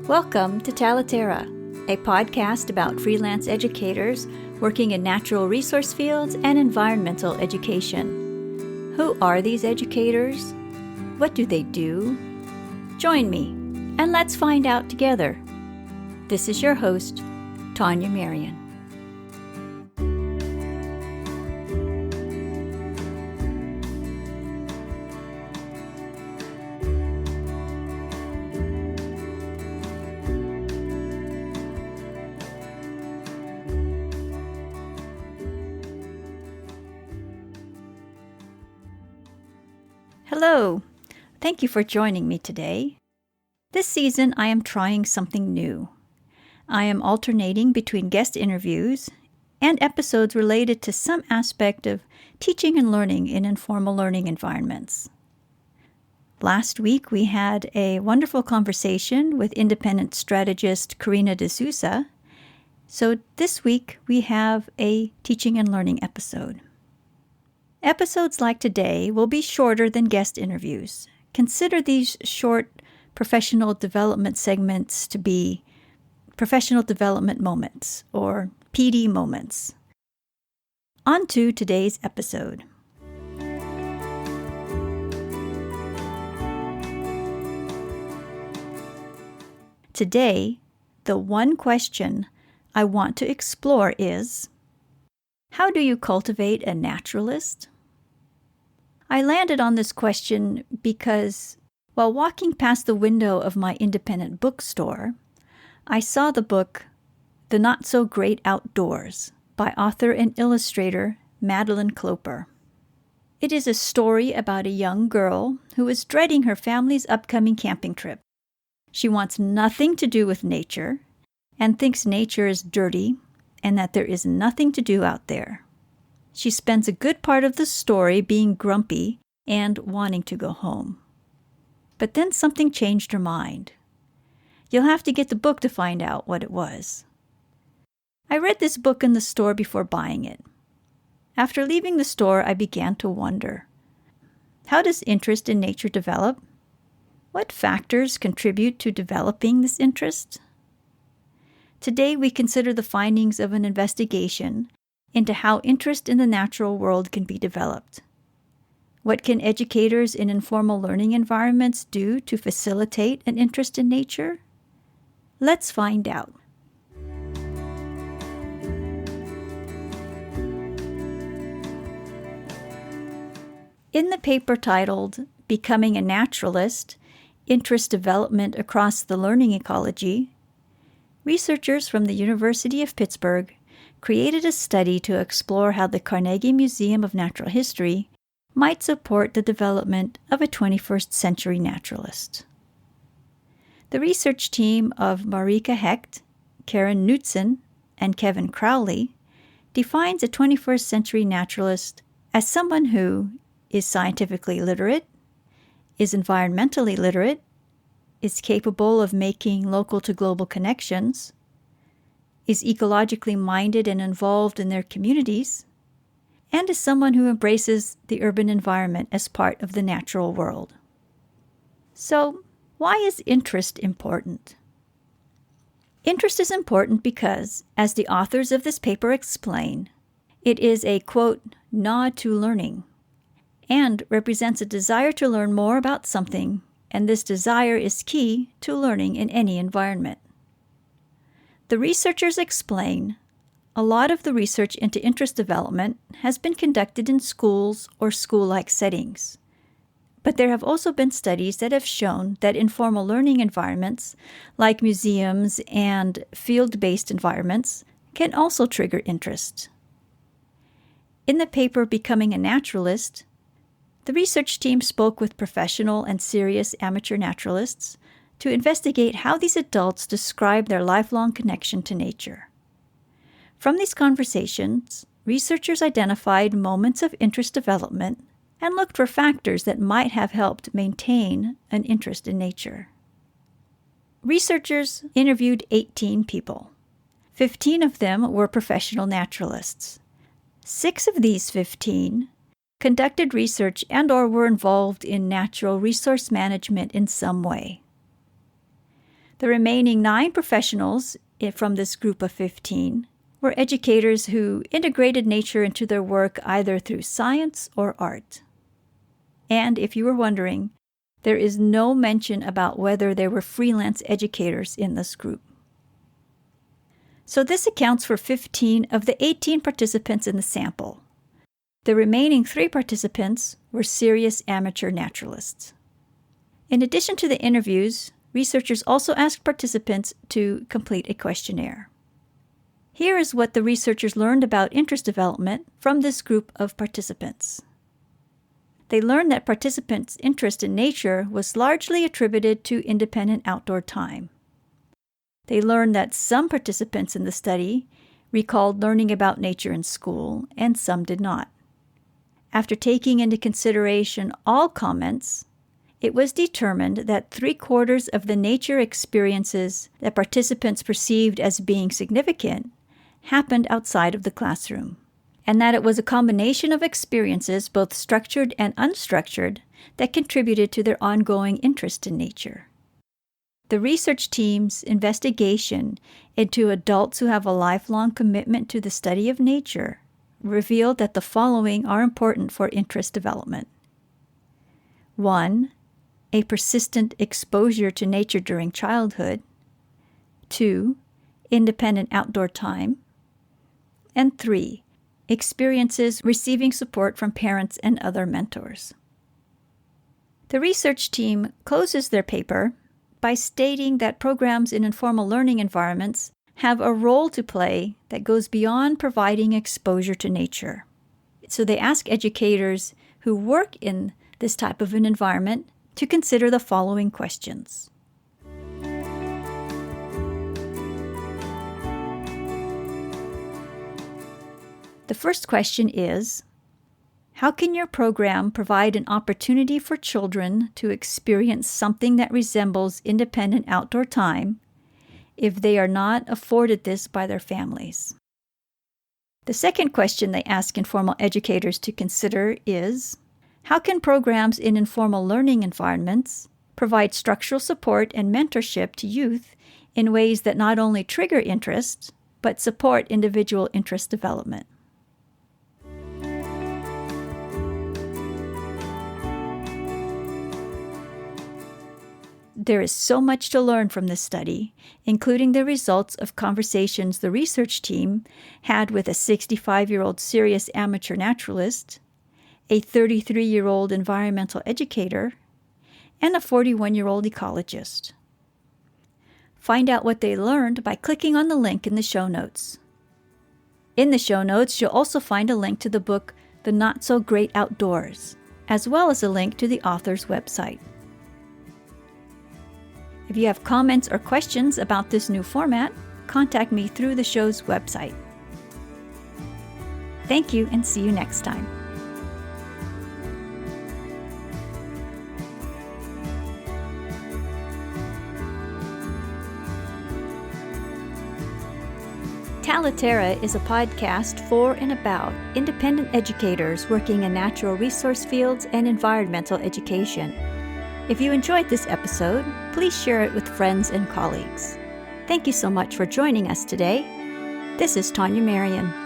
Welcome to Talaterra, a podcast about freelance educators working in natural resource fields and environmental education. Who are these educators? What do they do? Join me, and let's find out together. This is your host, Tanya Marion. Hello. Thank you for joining me today. This season, I am trying something new. I am alternating between guest interviews and episodes related to some aspect of teaching and learning in informal learning environments. Last week, we had a wonderful conversation with independent strategist Karina D'Souza. So this week, we have a teaching and learning episode. Episodes like today will be shorter than guest interviews. Consider these short professional development segments to be professional development moments, or PD moments. On to today's episode. Today, the one question I want to explore is, how do you cultivate a naturalist? I landed on this question because, while walking past the window of my independent bookstore, I saw the book The Not-So-Great Outdoors by author and illustrator Madeline Kloepper. It is a story about a young girl who is dreading her family's upcoming camping trip. She wants nothing to do with nature and thinks nature is dirty and that there is nothing to do out there. She spends a good part of the story being grumpy and wanting to go home. But then something changed her mind. You'll have to get the book to find out what it was. I read this book in the store before buying it. After leaving the store, I began to wonder, how does interest in nature develop? What factors contribute to developing this interest? Today, we consider the findings of an investigation into how interest in the natural world can be developed. What can educators in informal learning environments do to facilitate an interest in nature? Let's find out. In the paper titled Becoming a Naturalist, Interest Development Across the Learning Ecology, researchers from the University of Pittsburgh created a study to explore how the Carnegie Museum of Natural History might support the development of a 21st century naturalist. The research team of Marika Hecht, Karen Knutson, and Kevin Crowley defines a 21st century naturalist as someone who is scientifically literate, is environmentally literate, is capable of making local to global connections, is ecologically minded and involved in their communities, and is someone who embraces the urban environment as part of the natural world. So, why is interest important? Interest is important because, as the authors of this paper explain, it is a, quote, nod to learning, and represents a desire to learn more about something, and this desire is key to learning in any environment. The researchers explain, a lot of the research into interest development has been conducted in schools or school-like settings. But there have also been studies that have shown that informal learning environments, like museums and field-based environments, can also trigger interest. In the paper Becoming a Naturalist, the research team spoke with professional and serious amateur naturalists to investigate how these adults describe their lifelong connection to nature. From these conversations, researchers identified moments of interest development and looked for factors that might have helped maintain an interest in nature. Researchers interviewed 18 people. 15 of them were professional naturalists. 6 of these 15 conducted research and/or were involved in natural resource management in some way. The remaining 9 professionals from this group of 15 were educators who integrated nature into their work either through science or art. And if you were wondering, there is no mention about whether there were freelance educators in this group. So this accounts for 15 of the 18 participants in the sample. The remaining 3 participants were serious amateur naturalists. In addition to the interviews, researchers also asked participants to complete a questionnaire. Here is what the researchers learned about interest development from this group of participants. They learned that participants' interest in nature was largely attributed to independent outdoor time. They learned that some participants in the study recalled learning about nature in school, and some did not. After taking into consideration all comments, it was determined that 3/4 of the nature experiences that participants perceived as being significant happened outside of the classroom, and that it was a combination of experiences, both structured and unstructured, that contributed to their ongoing interest in nature. The research team's investigation into adults who have a lifelong commitment to the study of nature revealed that the following are important for interest development. 1. A persistent exposure to nature during childhood. 2. Independent outdoor time. And 3. Experiences receiving support from parents and other mentors. The research team closes their paper by stating that programs in informal learning environments have a role to play that goes beyond providing exposure to nature. So they ask educators who work in this type of an environment to consider the following questions. The first question is, how can your program provide an opportunity for children to experience something that resembles independent outdoor time if they are not afforded this by their families? The second question they ask informal educators to consider is, how can programs in informal learning environments provide structural support and mentorship to youth in ways that not only trigger interest, but support individual interest development? There is so much to learn from this study, including the results of conversations the research team had with a 65-year-old serious amateur naturalist, a 33-year-old environmental educator, and a 41-year-old ecologist. Find out what they learned by clicking on the link in the show notes. In the show notes, you'll also find a link to the book, The Not So Great Outdoors, as well as a link to the author's website. If you have comments or questions about this new format, contact me through the show's website. Thank you, and see you next time. Talaterra is a podcast for and about independent educators working in natural resource fields and environmental education. If you enjoyed this episode, please share it with friends and colleagues. Thank you so much for joining us today. This is Tanya Marion.